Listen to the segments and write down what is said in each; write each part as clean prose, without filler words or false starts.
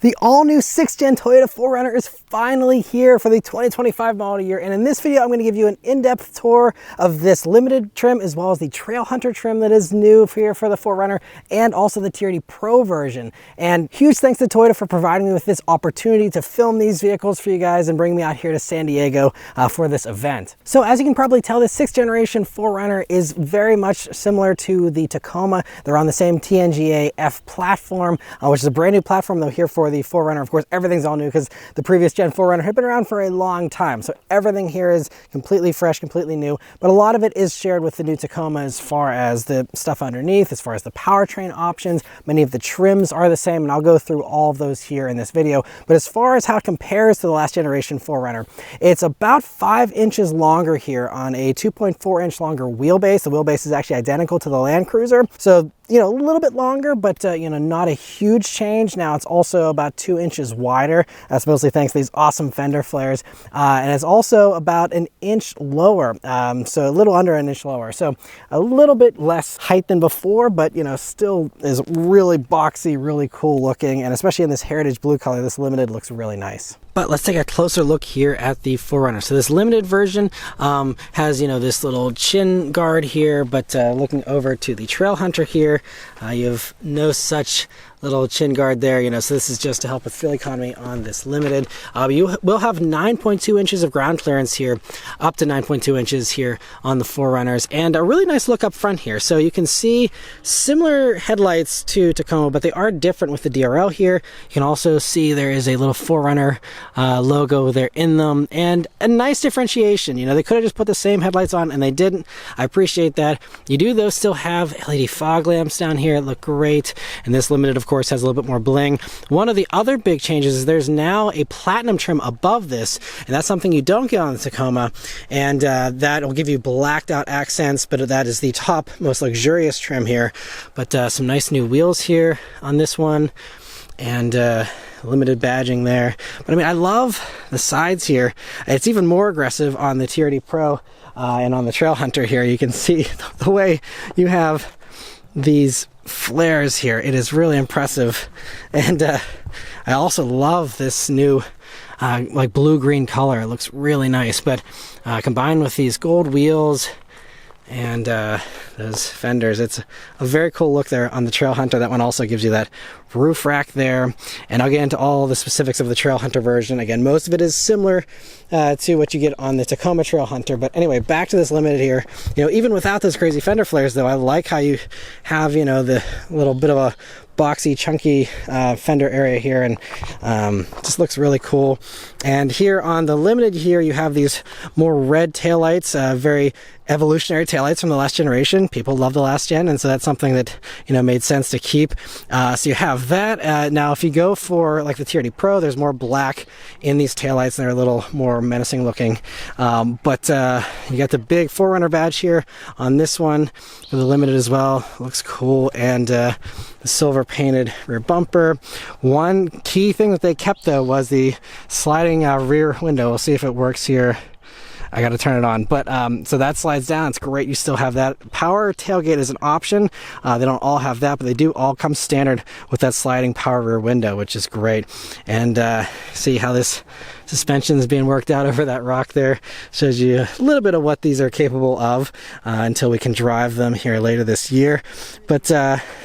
The all-new 6th Gen Toyota 4Runner is finally here for the 2025 model year, and in this video I'm going to give you an in-depth tour of this limited trim as well as the Trailhunter trim that is new here for the 4Runner and also the TRD Pro version. And huge thanks to Toyota for providing me with this opportunity to film these vehicles for you guys and bring me out here to San Diego for this event. So as you can probably tell, this 6th generation 4Runner is very much similar to the Tacoma. They're on the same TNGA F platform, which is a brand new platform though here for the 4Runner. Of course, everything's all new because the previous gen 4Runner had been around for a long time. So everything here is completely fresh, completely new, but a lot of it is shared with the new Tacoma as far as the stuff underneath, as far as the powertrain options. Many of the trims are the same, and I'll go through all of those here in this video. But as far as how it compares to the last generation 4Runner, it's about 5 inches longer here on a 2.4 inch longer wheelbase. The wheelbase is actually identical to the Land Cruiser. So, you know, a little bit longer, but, you know, not a huge change. Now it's also about 2 inches wider. That's mostly thanks to these awesome fender flares. And it's also about an inch lower. So a little under an inch lower. So a little bit less height than before, but, you know, still is really boxy, really cool looking. And especially in this heritage blue color, this limited looks really nice. But let's take a closer look here at the 4Runner. So this limited version has, you know, this little chin guard here, but looking over to the Trailhunter here, you have no such little chin guard there, you know, so this is just to help with fuel economy on this limited. You will have 9.2 inches of ground clearance here, up to 9.2 inches here on the 4Runners, and a really nice look up front here. So you can see similar headlights to Tacoma, but they are different with the DRL here. You can also see there is a little 4Runner logo there in them, and a nice differentiation. You know, they could have just put the same headlights on and they didn't. I appreciate that. You do though still have LED fog lamps down here. It look great, and this limited of course has a little bit more bling. One of the other big changes is there's now a platinum trim above this, and that's something you don't get on the Tacoma, and that will give you blacked out accents, but that is the top most luxurious trim here. But some nice new wheels here on this one, and limited badging there. But I mean, I love the sides here. It's even more aggressive on the TRD Pro and on the Trailhunter here. You can see the way you have these flares here. It is really impressive. And I also love this new like blue-green color. It looks really nice, but combined with these gold wheels and those fenders, it's a very cool look there on the Trailhunter. That one also gives you that roof rack there, and I'll get into all the specifics of the Trailhunter version. Again, most of it is similar to what you get on the Tacoma Trailhunter, but anyway, back to this limited here. You know, even without those crazy fender flares though, I like how you have, you know, the little bit of a boxy, chunky fender area here, and just looks really cool. And here on the limited here, you have these more red taillights, very evolutionary taillights from the last generation. People love the last gen, and so that's something that, you know, made sense to keep. So you have that. Now if you go for like the TRD Pro, there's more black in these taillights. They're a little more menacing looking, but you got the big 4Runner badge here on this one for the limited as well. Looks cool. And the silver painted rear bumper. One key thing that they kept though was the sliding rear window. We'll see if it works here. I got to turn it on, but so that slides down. It's great. You still have that. Power tailgate is an option. They don't all have that, but they do all come standard with that sliding power rear window, which is great. And see how this suspension is being worked out over that rock there. Shows you a little bit of what these are capable of until we can drive them here later this year. But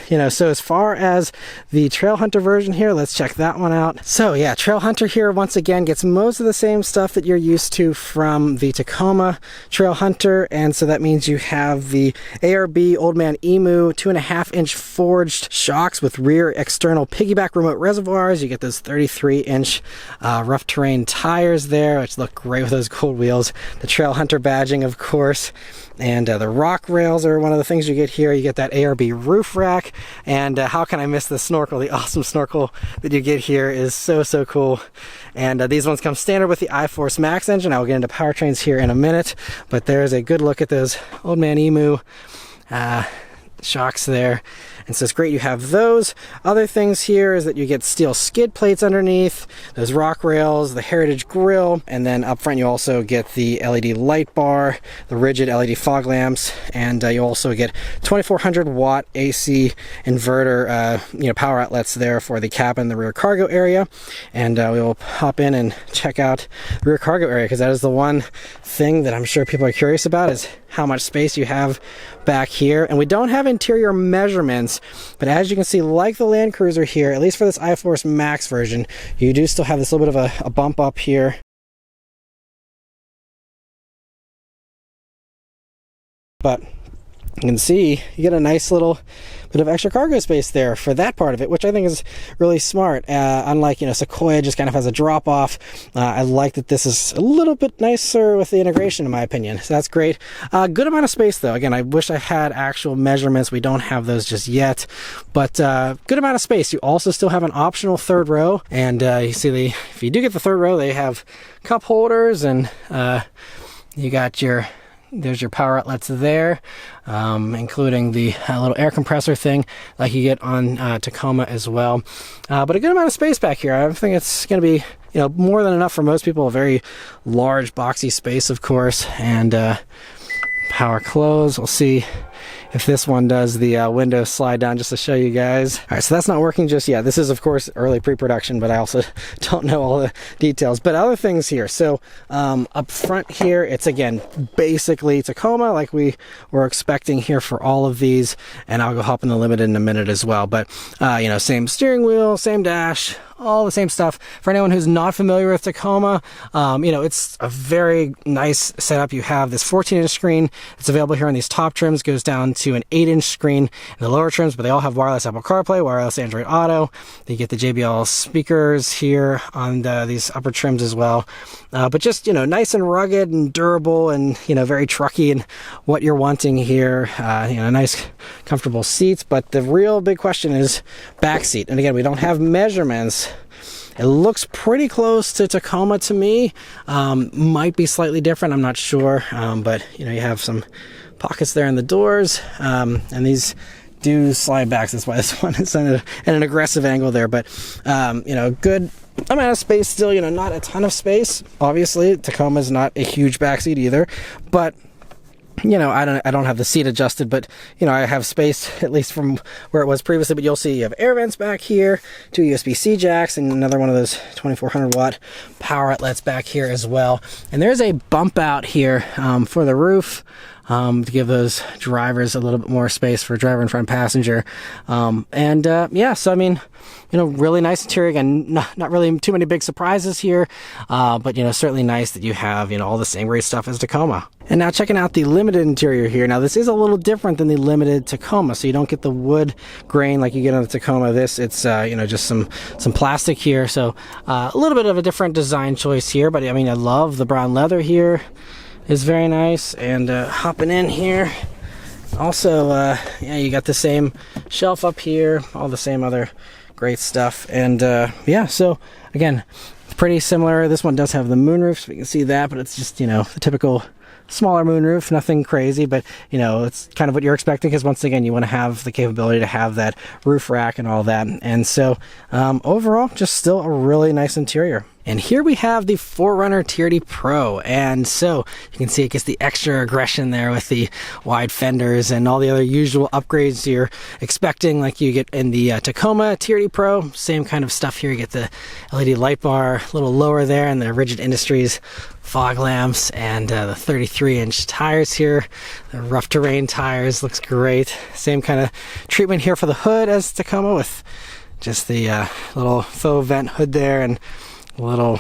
you know, so as far as the Trailhunter version here, let's check that one out. So yeah, Trailhunter here once again gets most of the same stuff that you're used to from the Tacoma Trailhunter, and so that means you have the ARB Old Man Emu 2.5 inch forged shocks with rear external piggyback remote reservoirs. You get those 33 inch rough terrain tires there, which look great with those gold wheels. The Trailhunter badging, of course, and the rock rails are one of the things you get here. You get that ARB roof rack, and how can I miss the snorkel? The awesome snorkel that you get here is so cool. And these ones come standard with the iForce Max engine. I'll get into powertrains here in a minute, but there's a good look at those Old Man Emu shocks there. And so it's great you have those. Other things here is that you get steel skid plates underneath, those rock rails, the Heritage grille, and then up front you also get the LED light bar, the rigid LED fog lamps, and you also get 2400 watt AC inverter power outlets there for the cabin, the rear cargo area. And we will hop in and check out the rear cargo area, because that is the one thing that I'm sure people are curious about, is how much space you have back here. And we don't have interior measurements, but as you can see, like the Land Cruiser here, at least for this iForce Max version, you do still have this little bit of a bump up here. But you can see you get a nice little bit of extra cargo space there for that part of it, which I think is really smart. Unlike, Sequoia just kind of has a drop off. I like that this is a little bit nicer with the integration, in my opinion. So that's great. Good amount of space though. Again, I wish I had actual measurements. We don't have those just yet, but good amount of space. You also still have an optional third row, and you see if you do get the third row, they have cup holders, and you got there's your power outlets there, including the little air compressor thing like you get on Tacoma as well. But a good amount of space back here. I think it's going to be more than enough for most people. A very large boxy space, of course, and power close. We'll see if this one does the window slide down just to show you guys. All right, so that's not working just yet. This is, of course, early pre-production, but I also don't know all the details. But other things here. So up front here, it's, again, basically Tacoma like we were expecting here for all of these. And I'll go hop in the Limited in a minute as well. But, same steering wheel, same dash, all the same stuff. For anyone who's not familiar with Tacoma, it's a very nice setup. You have this 14-inch screen. It's available here on these top trims. Goes down to an 8-inch screen in the lower trims, but they all have wireless Apple CarPlay, wireless Android Auto. You get the JBL speakers here on these upper trims as well. But just, nice and rugged and durable, and, very trucky and what you're wanting here. Nice, comfortable seats. But the real big question is back seat. And again, we don't have measurements. It looks pretty close to Tacoma to me. Might be slightly different, I'm not sure. But you have some pockets there in the doors, and these do slide back. That's why this one is at an aggressive angle there. But good amount of space still. Not a ton of space. Obviously, Tacoma's not a huge backseat either, but I don't have the seat adjusted, but I have space at least from where it was previously. But you'll see you have air vents back here, 2 USB-C jacks, and another one of those 2400 watt power outlets back here as well. And there's a bump out here for the roof, to give those drivers a little bit more space for driver and front passenger. So I mean, really nice interior. Again, not really too many big surprises here, but certainly nice that you have all the same great stuff as Tacoma. And now checking out the Limited interior here. Now this is a little different than the Limited Tacoma, so you don't get the wood grain like you get on the Tacoma. It's just some plastic here, so a little bit of a different design choice here. But I mean, I love the brown leather here. Is very nice. And hopping in here, also you got the same shelf up here, all the same other great stuff. And so again, pretty similar. This one does have the moonroof, so you can see that, but it's just the typical smaller moonroof, nothing crazy, but it's kind of what you're expecting, because once again, you want to have the capability to have that roof rack and all that. And so overall, just still a really nice interior. And here we have the 4Runner TRD Pro, and so you can see it gets the extra aggression there with the wide fenders and all the other usual upgrades you're expecting, like you get in the Tacoma TRD Pro. Same kind of stuff here. You get the LED light bar a little lower there, and the Rigid Industries fog lamps, and the 33-inch tires here. The rough terrain tires, looks great. Same kind of treatment here for the hood as Tacoma, with just the little faux vent hood there, and a little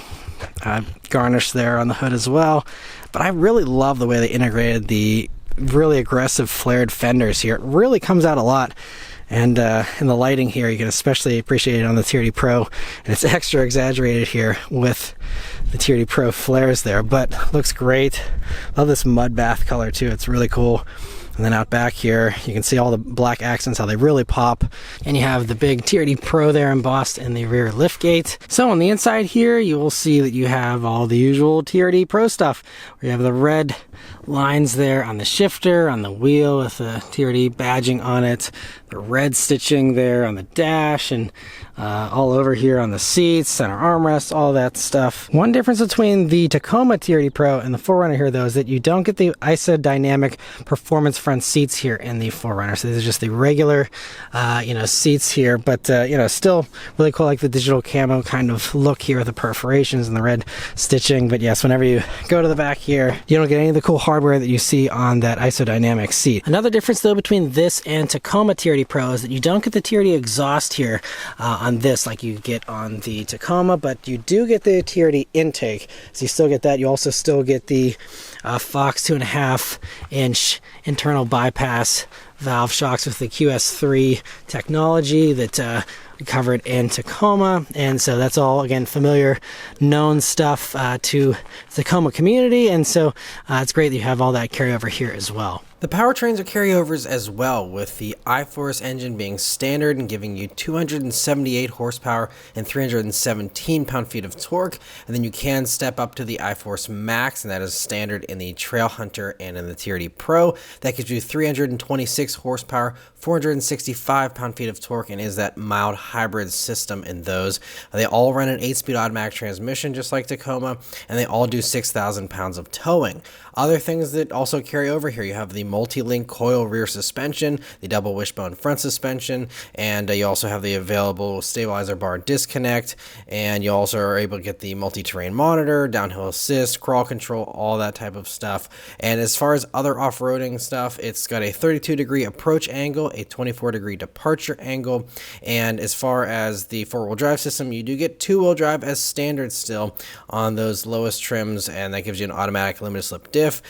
garnish there on the hood as well. But I really love the way they integrated the really aggressive flared fenders here. It really comes out a lot. And in the lighting here, you can especially appreciate it on the TRD Pro. And it's extra exaggerated here with the TRD Pro flares there, but looks great. Love this mud bath color too. It's really cool. And then out back here, you can see all the black accents, how they really pop. And you have the big TRD Pro there embossed in the rear liftgate. So on the inside here, you will see that you have all the usual TRD Pro stuff. We have the red lines there on the shifter, on the wheel with the TRD badging on it, the red stitching there on the dash, and all over here on the seats, center armrest, all that stuff. One difference between the Tacoma TRD Pro and the 4Runner here, though, is that you don't get the isodynamic performance front seats here in the 4Runner. So these are just the regular, seats here, but still really cool, like the digital camo kind of look here with the perforations and the red stitching. But yes, whenever you go to the back here, you don't get any of the cool hardware that you see on that isodynamic seat. Another difference, though, between this and Tacoma TRD Pro is that you don't get the TRD exhaust here on this like you get on the Tacoma, but you do get the TRD intake. So you still get that. You also still get the Fox 2.5-inch internal bypass valve shocks with the QS3 technology that we covered in Tacoma. And so that's all, again, familiar, known stuff to the Tacoma community. And so it's great that you have all that carryover here as well. The powertrains are carryovers as well, with the iForce engine being standard and giving you 278 horsepower and 317 pound-feet of torque. And then you can step up to the iForce Max, and that is standard in the Trailhunter and in the TRD Pro. That gives you 326 horsepower, 465 pound-feet of torque, and is that mild hybrid system in those. They all run an 8-speed automatic transmission, just like Tacoma, and they all do 6,000 pounds of towing. Other things that also carry over here, you have the multi-link coil rear suspension, the double wishbone front suspension, and you also have the available stabilizer bar disconnect, and you also are able to get the multi-terrain monitor, downhill assist, crawl control, all that type of stuff. And as far as other off-roading stuff, it's got a 32-degree approach angle, a 24-degree departure angle, and as far as the four-wheel drive system, you do get two-wheel drive as standard still on those lowest trims, and that gives you an automatic limited slip diff.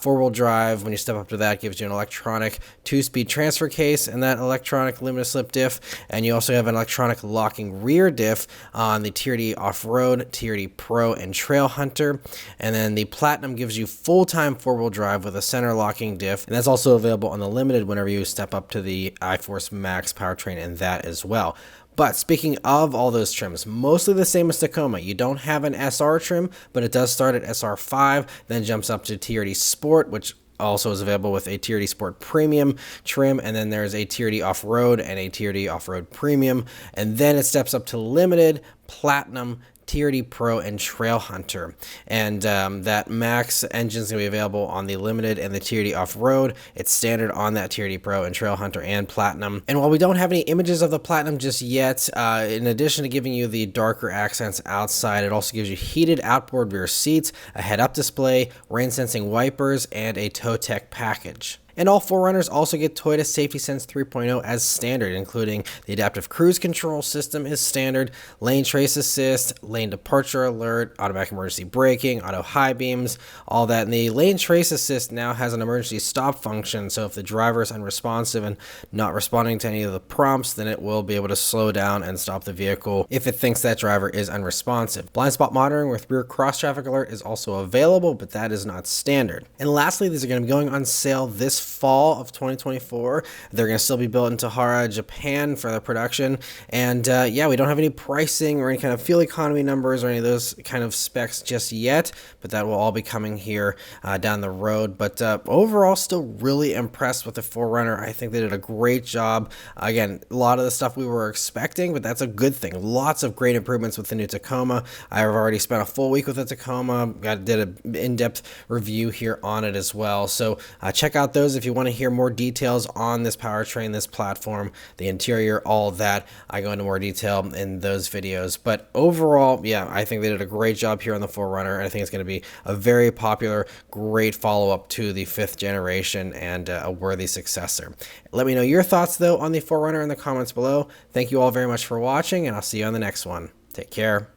Four-wheel drive, when you step up to that, gives you an electronic 2-speed transfer case and that electronic limited slip diff, and you also have an electronic locking rear diff on the TRD Off-Road, TRD Pro, and Trailhunter. And then the Platinum gives you full-time four-wheel drive with a center locking diff, and that's also available on the Limited whenever you step up to the iForce Max powertrain and that as well. But speaking of all those trims, mostly the same as Tacoma. You don't have an SR trim, but it does start at SR5, then jumps up to TRD Sport, which also is available with a TRD Sport Premium trim, and then there's a TRD Off-Road and a TRD Off-Road Premium, and then it steps up to Limited, Platinum, TRD Pro, and Trailhunter. And that Max engine is going to be available on the Limited and the TRD Off-Road. It's standard on that TRD Pro and Trailhunter and Platinum. And while we don't have any images of the Platinum just yet, in addition to giving you the darker accents outside, it also gives you heated outboard rear seats, a head-up display, rain-sensing wipers, and a tow tech package. And all 4Runners also get Toyota Safety Sense 3.0 as standard, including the adaptive cruise control system is standard, lane trace assist, lane departure alert, automatic emergency braking, auto high beams, all that. And the lane trace assist now has an emergency stop function, so if the driver is unresponsive and not responding to any of the prompts, then it will be able to slow down and stop the vehicle if it thinks that driver is unresponsive. Blind spot monitoring with rear cross traffic alert is also available, but that is not standard. And lastly, these are going to be going on sale this fall of 2024. They're going to still be built in Tahara, Japan for their production. And yeah, we don't have any pricing or any kind of fuel economy numbers or any of those kind of specs just yet, but that will all be coming here down the road. But overall, still really impressed with the 4Runner. I think they did a great job. Again, a lot of the stuff we were expecting, but that's a good thing. Lots of great improvements with the new Tacoma. I've already spent a full week with the Tacoma. Did an in-depth review here on it as well. So check out those if you want to hear more details on this powertrain, this platform, the interior, all that. I go into more detail in those videos. But overall, yeah, I think they did a great job here on the 4Runner. And I think it's going to be a very popular, great follow-up to the 5th generation and a worthy successor. Let me know your thoughts, though, on the 4Runner in the comments below. Thank you all very much for watching, and I'll see you on the next one. Take care.